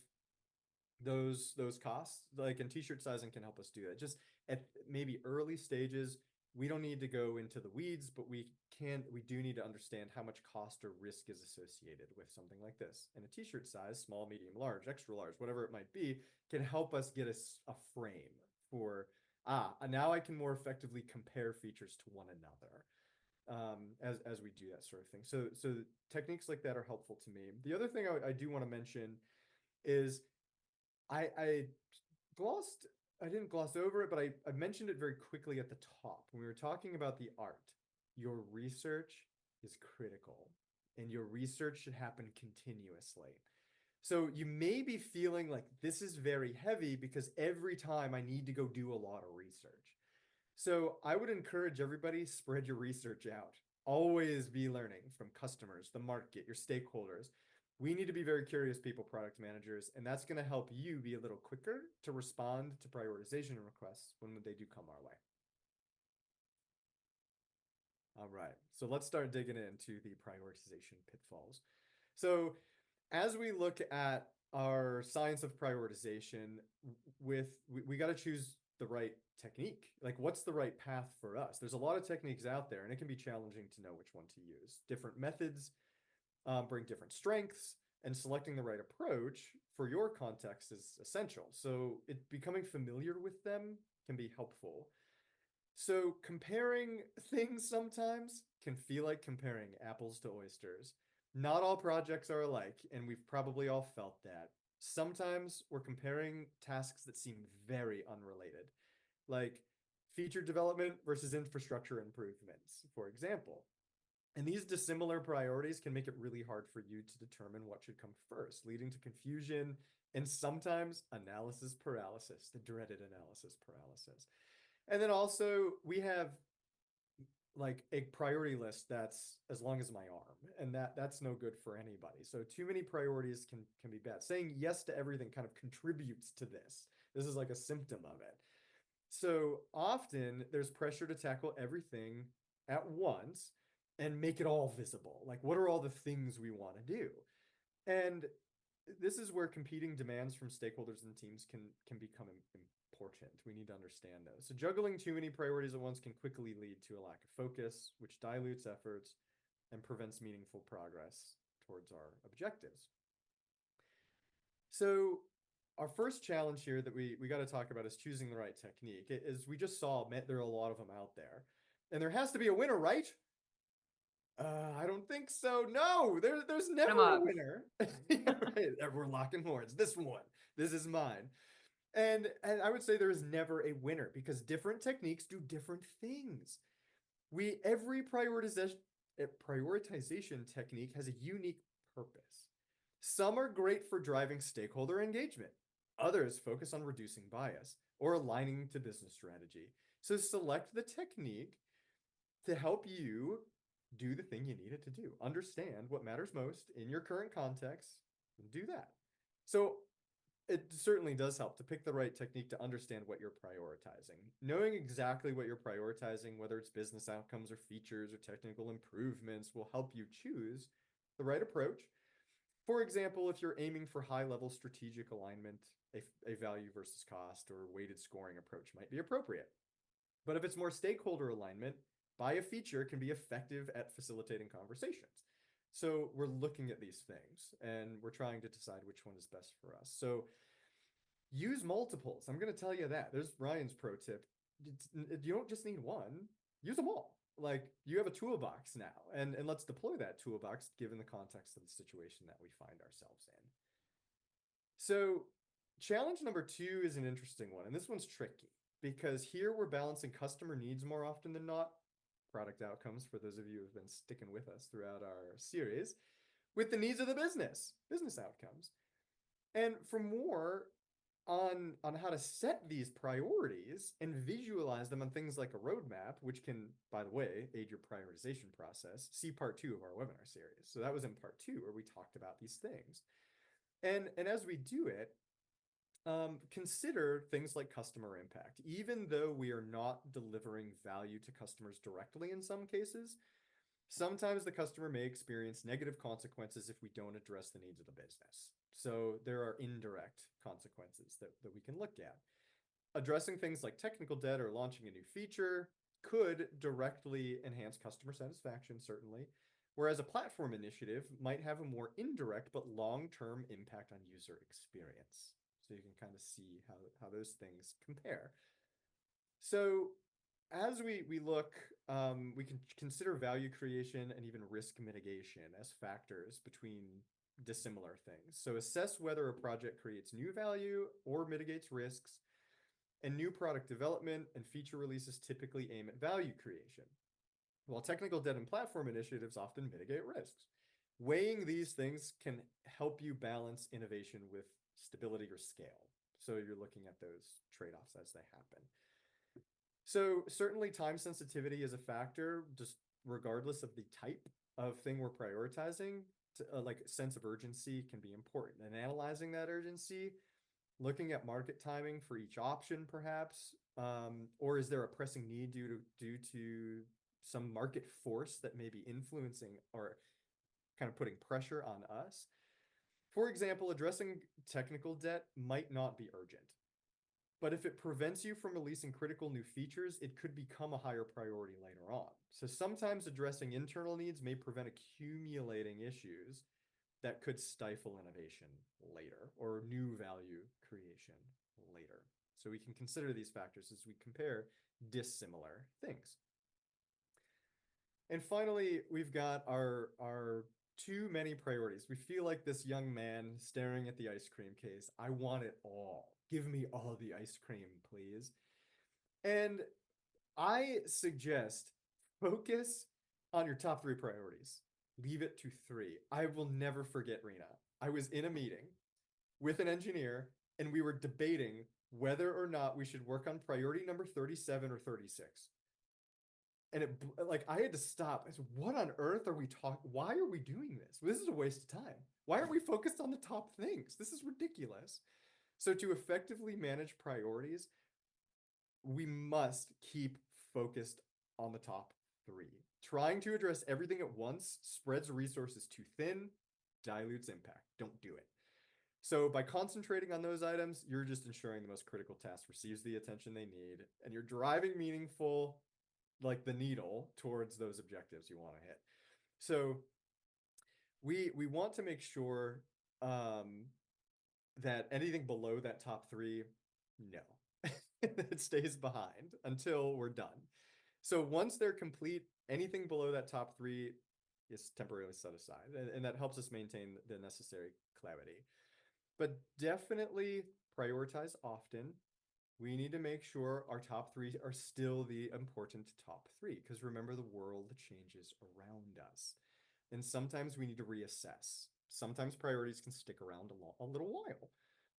[SPEAKER 2] those costs, like, and t-shirt sizing can help us do that. Just at maybe early stages, we don't need to go into the weeds, but we do need to understand how much cost or risk is associated with something like this. And a t-shirt size, small, medium, large, extra large, whatever it might be, can help us get a frame for, now I can more effectively compare features to one another. As we do that sort of thing. So techniques like that are helpful to me. The other thing I do want to mention is I glossed, I didn't gloss over it, but I mentioned it very quickly at the top. When we were talking about the art, your research is critical and your research should happen continuously. So you may be feeling like this is very heavy because every time I need to go do a lot of research. So I would encourage everybody, spread your research out. Always be learning from customers, the market, your stakeholders. We need to be very curious people, product managers, and that's going to help you be a little quicker to respond to prioritization requests when they do come our way. All right, so let's start digging into the prioritization pitfalls. So as we look at our science of prioritization, we got to choose the right technique. Like, what's the right path for us? There's a lot of techniques out there, and it can be challenging to know which one to use. Different methods bring different strengths, and selecting the right approach for your context is essential. So becoming familiar with them can be helpful. So comparing things sometimes can feel like comparing apples to oysters. Not all projects are alike, and we've probably all felt that. Sometimes we're comparing tasks that seem very unrelated, like feature development versus infrastructure improvements, for example. And these dissimilar priorities can make it really hard for you to determine what should come first, leading to confusion and sometimes analysis paralysis, the dreaded analysis paralysis. And then also we have like a priority list that's as long as my arm, and that's no good for anybody. So too many priorities can be bad. Saying yes to everything kind of contributes to this. This is like a symptom of it. So often there's pressure to tackle everything at once and make it all visible. Like, what are all the things we want to do? And this is where competing demands from stakeholders and teams can become important. We need to understand those. So juggling too many priorities at once can quickly lead to a lack of focus, which dilutes efforts and prevents meaningful progress towards our objectives. So our first challenge here that we got to talk about is choosing the right technique. As we just saw, there are a lot of them out there. And there has to be a winner, right? I don't think so. No, there's never a winner. Right, we're locking horns. This one, this is mine. And I would say there is never a winner because different techniques do different things. Every prioritization technique has a unique purpose. Some are great for driving stakeholder engagement. Others focus on reducing bias or aligning to business strategy. So select the technique to help you do the thing you need it to do. Understand what matters most in your current context and do that. So it certainly does help to pick the right technique to understand what you're prioritizing. Knowing exactly what you're prioritizing, whether it's business outcomes or features or technical improvements, will help you choose the right approach. For example, if you're aiming for high-level strategic alignment, a value versus cost or weighted scoring approach might be appropriate. But if it's more stakeholder alignment, by a feature can be effective at facilitating conversations. So we're looking at these things and we're trying to decide which one is best for us. So use multiples. I'm going to tell you that. There's Ryan's pro tip. You don't just need one, use them all. Like, you have a toolbox now, and let's deploy that toolbox given the context of the situation that we find ourselves in. So challenge number 2 is an interesting one, and this one's tricky because here we're balancing customer needs more often than not, product outcomes for those of you who have been sticking with us throughout our series, with the needs of the business outcomes. And for more on how to set these priorities and visualize them on things like a roadmap, which can, by the way, aid your prioritization process, see part 2 of our webinar series. So that was in part 2 where we talked about these things. And as we do it, consider things like customer impact. Even though we are not delivering value to customers directly in some cases, sometimes the customer may experience negative consequences if we don't address the needs of the business. So there are indirect consequences that we can look at. Addressing things like technical debt or launching a new feature could directly enhance customer satisfaction, certainly, whereas a platform initiative might have a more indirect but long-term impact on user experience. So you can kind of see how those things compare. So as we look, we can consider value creation and even risk mitigation as factors between dissimilar things. So assess whether a project creates new value or mitigates risks. And new product development and feature releases typically aim at value creation, while technical debt and platform initiatives often mitigate risks. Weighing these things can help you balance innovation with stability or scale. So you're looking at those trade-offs as they happen. So certainly time sensitivity is a factor, just regardless of the type of thing we're prioritizing. Like sense of urgency can be important, and analyzing that urgency, looking at market timing for each option, perhaps, or is there a pressing need due to some market force that may be influencing or kind of putting pressure on us? For example, addressing technical debt might not be urgent, but if it prevents you from releasing critical new features, it could become a higher priority later on. So sometimes addressing internal needs may prevent accumulating issues that could stifle innovation later or new value creation later. So we can consider these factors as we compare dissimilar things. And finally, we've got our too many priorities. We feel like this young man staring at the ice cream case. I want it all. Give me all the ice cream, please. And I suggest focus on your top 3 priorities. Leave it to 3. I will never forget, Rina. I was in a meeting with an engineer and we were debating whether or not we should work on priority number 37 or 36. And it, like, I had to stop. I said, what on earth are we talking? Why are we doing this? This is a waste of time. Why aren't we focused on the top things? This is ridiculous. So to effectively manage priorities, we must keep focused on the top 3. Trying to address everything at once spreads resources too thin, dilutes impact. Don't do it. So by concentrating on those items, you're just ensuring the most critical task receives the attention they need, and you're driving meaningful, like the needle, towards those objectives you want to hit. So we want to make sure that anything below that top 3, no, it stays behind until we're done. So once they're complete, anything below that top 3 is temporarily set aside, and that helps us maintain the necessary clarity. But definitely prioritize often. We need to make sure our top 3 are still the important top 3, because remember, the world changes around us. And sometimes we need to reassess. Sometimes priorities can stick around a little while,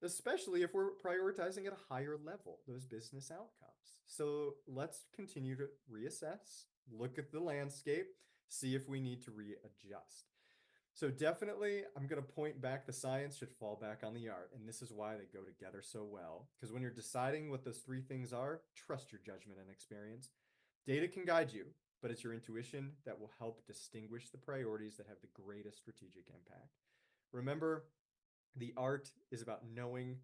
[SPEAKER 2] especially if we're prioritizing at a higher level, those business outcomes. So let's continue to reassess, look at the landscape, see if we need to readjust. So definitely, I'm going to point back, the science should fall back on the art. And this is why they go together so well. Because when you're deciding what those 3 things are, trust your judgment and experience. Data can guide you, but it's your intuition that will help distinguish the priorities that have the greatest strategic impact. Remember, the art is about knowing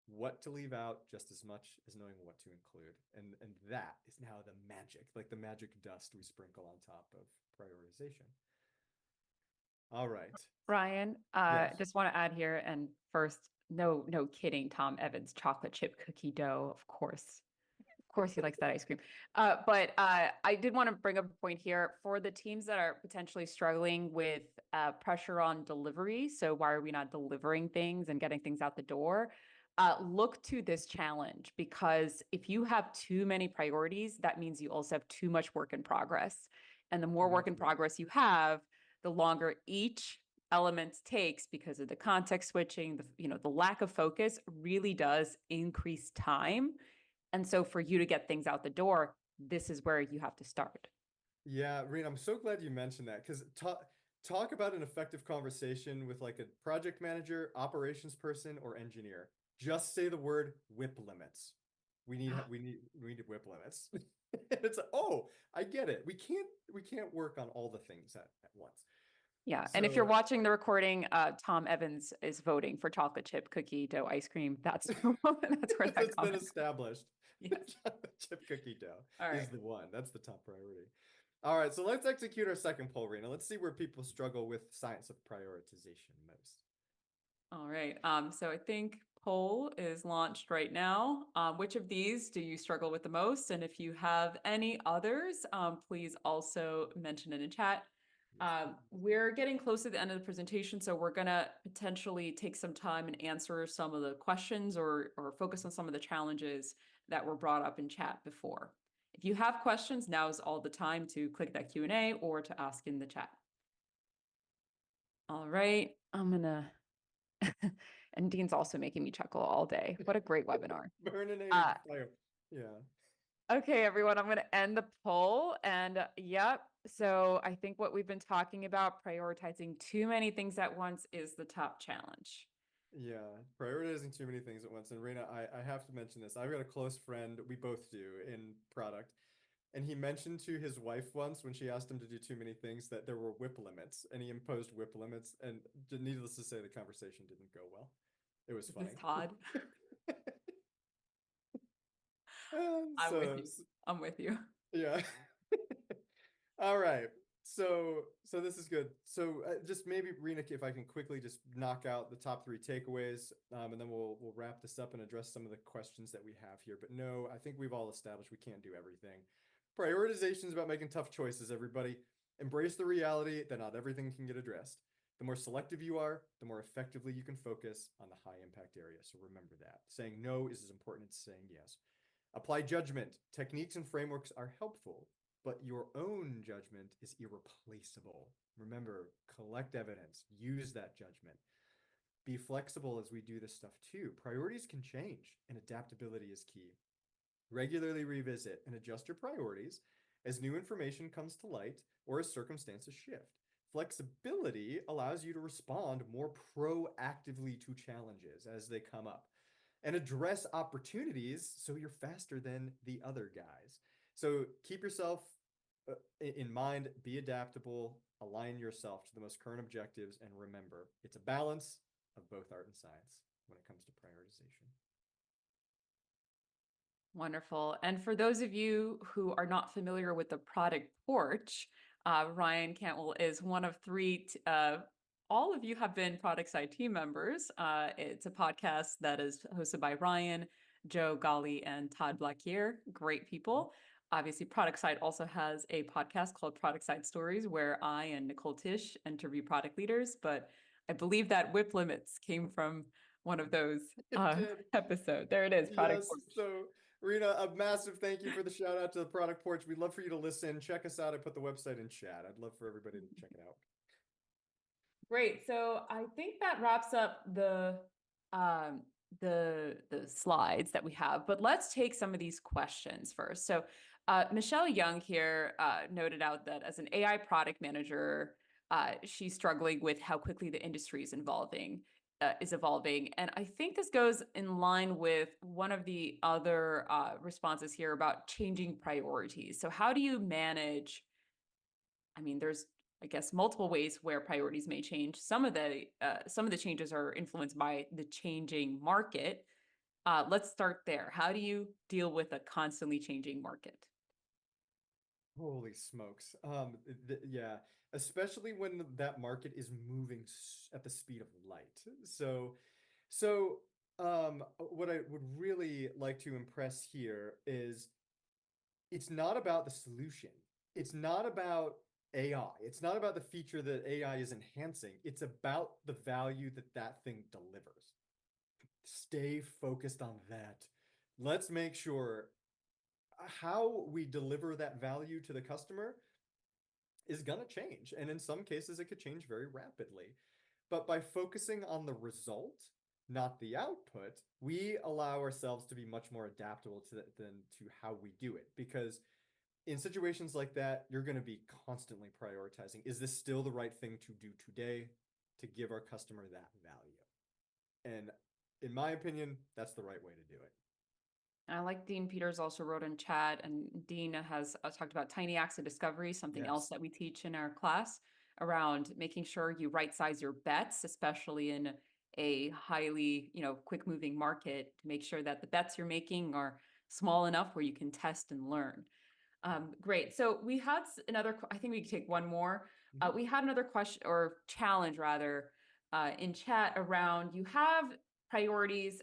[SPEAKER 2] what to leave out just as much as knowing what to include. And that is now the magic, like the magic dust we sprinkle on top of prioritization. All right.
[SPEAKER 1] Ryan,
[SPEAKER 2] Yes.
[SPEAKER 1] just want to add here, and first, no kidding, Tom Evans, chocolate chip cookie dough, of course. Of course he likes that ice cream. But I did want to bring up a point here for the teams that are potentially struggling with pressure on delivery. So why are we not delivering things and getting things out the door? Look to this challenge, because if you have too many priorities, that means you also have too much work in progress. And the more work in progress you have, the longer each element takes, because of the context switching, the lack of focus really does increase time. And so for you to get things out the door, this is where you have to start.
[SPEAKER 2] Yeah, Reen, I'm so glad you mentioned that, because talk about an effective conversation with like a project manager, operations person, or engineer. Just say the word whip limits. We need whip limits. It's like, oh, I get it. We can't work on all the things at once.
[SPEAKER 1] Yeah. And if you're
[SPEAKER 2] So
[SPEAKER 1] watching the recording, Tom Evans is voting for chocolate chip cookie dough ice cream. That's, that's where that
[SPEAKER 2] it's been
[SPEAKER 1] comment.
[SPEAKER 2] established.
[SPEAKER 1] Yes.
[SPEAKER 2] Chocolate chip cookie dough
[SPEAKER 1] All
[SPEAKER 2] is
[SPEAKER 1] right.
[SPEAKER 2] the one. That's the top priority. All right, so let's execute our second poll, Rena. Let's see where people struggle with science of prioritization most.
[SPEAKER 1] All right. So I think poll is launched right now. Which of these do you struggle with the most? And if you have any others, please also mention it in chat.
[SPEAKER 2] Yes, please.
[SPEAKER 1] We're getting close to the end of the presentation, so we're gonna potentially take some time and answer some of the questions or focus on some of the challenges that were brought up in chat before. If you have questions, now is all the time to click that Q&A or to ask in the chat. All right, I'm gonna and Dean's also making me chuckle all day. What a great webinar.
[SPEAKER 2] Burninating
[SPEAKER 1] Uh,
[SPEAKER 2] fire. Yeah.
[SPEAKER 1] okay, everyone, I'm going to end the poll. And yep, so I think what we've been talking about, prioritizing too many things at once, is the top challenge.
[SPEAKER 2] Yeah, prioritizing too many things at once. And Reina, I have to mention this. I've got a close friend, we both do in product. And he mentioned to his wife once when she asked him to do too many things that there were whip limits, and he imposed whip limits. And needless to say, the conversation didn't go well. It was
[SPEAKER 1] Is this
[SPEAKER 2] funny.
[SPEAKER 1] Todd? I'm with
[SPEAKER 2] So,
[SPEAKER 1] you. I'm with you.
[SPEAKER 2] yeah. All right. So this is good. So just maybe Rena, if I can quickly just knock out the top three takeaways, and then we'll wrap this up and address some of the questions that we have here. But no, I think we've all established we can't do everything. Prioritization is about making tough choices, everybody. Embrace the reality that not everything can get addressed. The more selective you are, the more effectively you can focus on the high impact area. So remember that. Saying no is as important as saying yes. Apply judgment. Techniques and frameworks are helpful, but your own judgment is irreplaceable. Remember, collect evidence, use that judgment. Be flexible as we do this stuff too. Priorities can change, and adaptability is key. Regularly revisit and adjust your priorities as new information comes to light or as circumstances shift. Flexibility allows you to respond more proactively to challenges as they come up and address opportunities so you're faster than the other guys. So keep yourself in mind, be adaptable, align yourself to the most current objectives, and remember, it's a balance of both art and science when it comes to prioritization.
[SPEAKER 1] Wonderful. And for those of you who are not familiar with the product porch, Ryan Cantwell is one of three. All of you have been Productside team members. It's a podcast that is hosted by Ryan, Joe Golly, and Todd Blackier. Great people. Obviously, Productside also has a podcast called Productside Stories, where I and Nicole Tish interview product leaders. But I believe that whip limits came from one of those
[SPEAKER 2] It did.
[SPEAKER 1] episode. There it is, Product
[SPEAKER 2] Yes.
[SPEAKER 1] Porch.
[SPEAKER 2] So, Rena, a massive thank you for the shout out to the product porch. We'd love for you to listen. Check us out. I put the website in chat. I'd love for everybody to check it out.
[SPEAKER 1] Great. So I think that wraps up um the slides that we have, but let's take some of these questions first. So Michelle Young here noted out that as an AI product manager, she's struggling with how quickly the industry is evolving. And I think this goes in line with one of the other responses here about changing priorities. So how do you manage, I mean, there's, I guess, multiple ways where priorities may change. Some of the changes are influenced by the changing market. Let's start there. How do you deal with a constantly changing market?
[SPEAKER 2] Holy smokes. Yeah, especially when that market is moving at the speed of light. So, what I would really like to impress here is it's not about the solution. It's not about AI. It's not about the feature that AI is enhancing. It's about the value that that thing delivers. Stay focused on that. Let's make sure how we deliver that value to the customer is going to change. And in some cases, it could change very rapidly. But by focusing on the result, not the output, we allow ourselves to be much more adaptable than to how we do it. Because in situations like that, you're going to be constantly prioritizing. Is this still the right thing to do today to give our customer that value? And in my opinion, that's the right way to do it.
[SPEAKER 1] I like Dean Peters also wrote in chat, and Dean has talked about tiny acts of discovery, something else
[SPEAKER 2] Yes.
[SPEAKER 1] that we teach in our class around making sure you right size your bets, especially in a highly, quick moving market, to make sure that the bets you're making are small enough where you can test and learn. Great. So we had another, I think we could take one more.
[SPEAKER 2] Mhm.
[SPEAKER 1] We had another question or challenge rather in chat around you have priorities.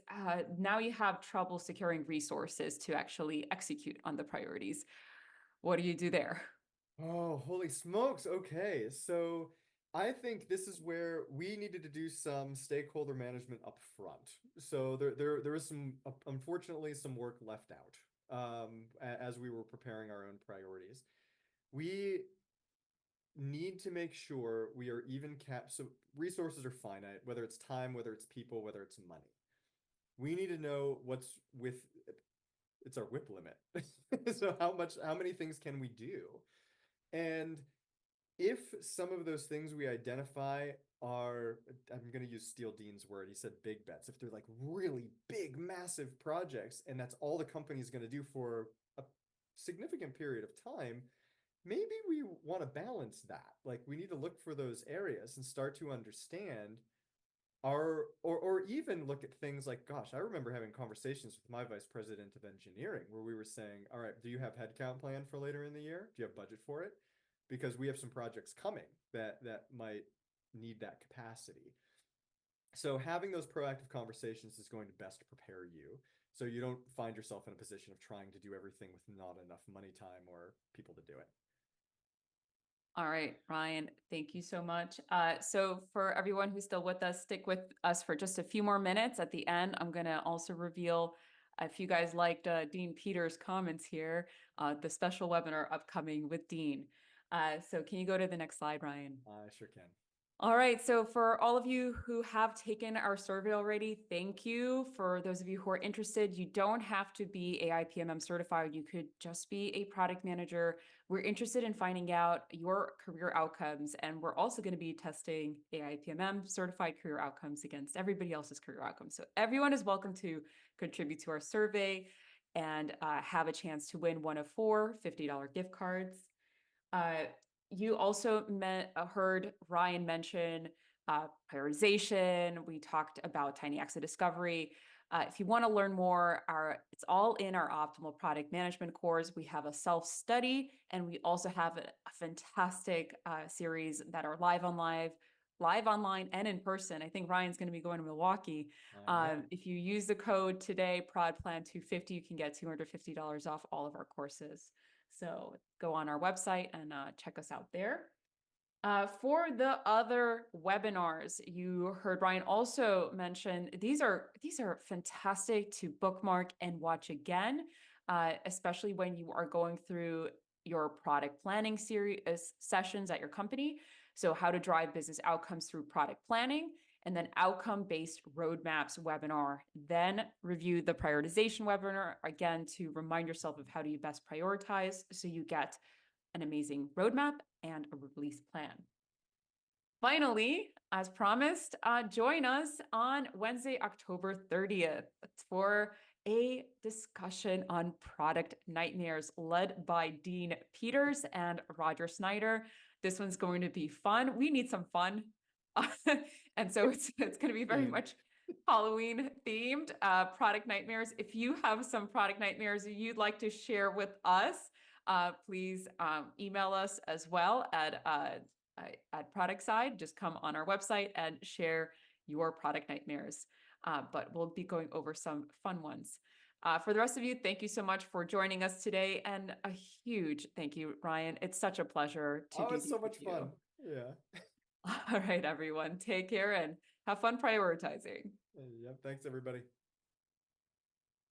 [SPEAKER 1] Now you have trouble securing resources to actually execute on the priorities. What do you do there?
[SPEAKER 2] Oh, holy smokes. Okay. So I think this is where we needed to do some stakeholder management up front. So there was some, unfortunately, some work left out as we were preparing our own priorities. We need to make sure we are even capped. So resources are finite, whether it's time, whether it's people, whether it's money. We need to know what's with it's our whip limit. So how many things can we do? And if some of those things we identify are, I'm going to use Steele Dean's word, he said big bets. If they're like really big, massive projects, and that's all the company is going to do for a significant period of time, maybe we want to balance that. Like we need to look for those areas and start to understand or even look at things like, gosh, I remember having conversations with my vice president of engineering where we were saying, all right, do you have headcount plan for later in the year? Do you have budget for it? Because we have some projects coming that might need that capacity. So having those proactive conversations is going to best prepare you so you don't find yourself in a position of trying to do everything with not enough money, time, or people to do it.
[SPEAKER 1] All right, Ryan, thank you so much. So for everyone who's still with us, stick with us for just a few more minutes. At the end, I'm going to also reveal, if you guys liked Dean Peters' comments here, the special webinar upcoming with Dean. So can you go to the next slide, Ryan?
[SPEAKER 2] I sure can.
[SPEAKER 1] All right, so for all of you who have taken our survey already, thank you. For those of you who are interested, you don't have to be AIPMM certified. You could just be a product manager. We're interested in finding out your career outcomes, and we're also going to be testing AIPMM certified career outcomes against everybody else's career outcomes. So everyone is welcome to contribute to our survey and have a chance to win one of four $50 gift cards. Uh, you also heard Ryan mention prioritization. We talked about tiny exit discovery. If you want to learn more, it's all in our optimal product management course. We have a self-study, and we also have a fantastic series that are live online and in person. I think Ryan's going to be going to Milwaukee.
[SPEAKER 2] I am.
[SPEAKER 1] If you use the code today, ProdPlan250, you can get $250 off all of our courses. So go on our website and check us out there. For the other webinars, you heard Ryan also mention these are fantastic to bookmark and watch again, especially when you are going through your product planning series sessions at your company. So how to drive business outcomes through product planning, and then outcome-based roadmaps webinar. Then review the prioritization webinar, again, to remind yourself of how do you best prioritize so you get an amazing roadmap and a release plan. Finally, as promised, join us on Wednesday, October 30th for a discussion on product nightmares led by Dean Peters and Roger Snyder. This one's going to be fun. We need some fun. And so it's going to be very
[SPEAKER 2] Themed.
[SPEAKER 1] much Halloween themed product nightmares. If you have some product nightmares you'd like to share with us, please email us as well at Productside. Just come on our website and share your product nightmares. But we'll be going over some fun ones. For the rest of you, thank you so much for joining us today. And a huge thank you, Ryan. It's such a pleasure to
[SPEAKER 2] Oh,
[SPEAKER 1] do
[SPEAKER 2] it's
[SPEAKER 1] these
[SPEAKER 2] so
[SPEAKER 1] with
[SPEAKER 2] much
[SPEAKER 1] you.
[SPEAKER 2] fun. Yeah.
[SPEAKER 1] All right, everyone. Take care and have fun prioritizing.
[SPEAKER 2] Yep. Thanks, everybody.